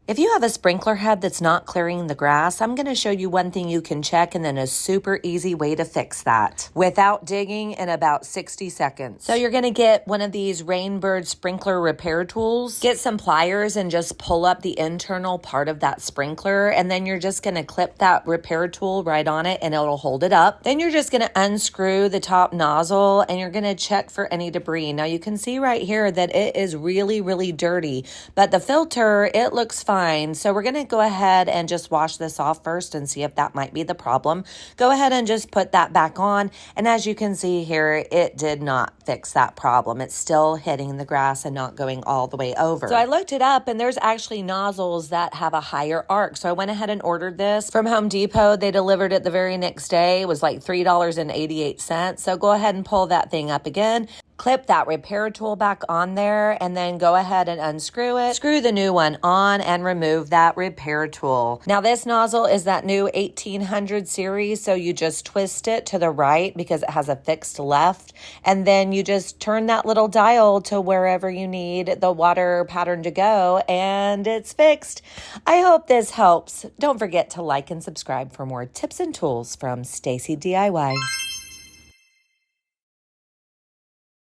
If you have a sprinkler head that's not clearing the grass, I'm going to show you one thing you can check and then a super easy way to fix that without digging in about 60 seconds. So you're going to get one of these Rain Bird sprinkler repair tools, get some pliers and just pull up the internal part of that sprinkler, and then you're just going to clip that repair tool right on it and it'll hold it up. Then you're just going to unscrew the top nozzle and you're going to check for any debris. Now you can see right here that it is really, really dirty, but the filter, it looks fine. So we're going to go ahead and just wash this off first and see if that might be the problem. Go ahead and just put that back on. And as you can see here, it did not fix that problem. It's still hitting the grass and not going all the way over. So I looked it up and there's actually nozzles that have a higher arc. So I went ahead and ordered this from Home Depot. They delivered it the very next day. It was like $3.88. So go ahead and pull that thing up again. Clip that repair tool back on there and then go ahead and unscrew it. Screw the new one on and remove that repair tool. Now this nozzle is that new 1800 series, so you just twist it to the right because it has a fixed left, and then you just turn that little dial to wherever you need the water pattern to go and it's fixed. I hope this helps. Don't forget to like and subscribe for more tips and tools from Stacy DIY.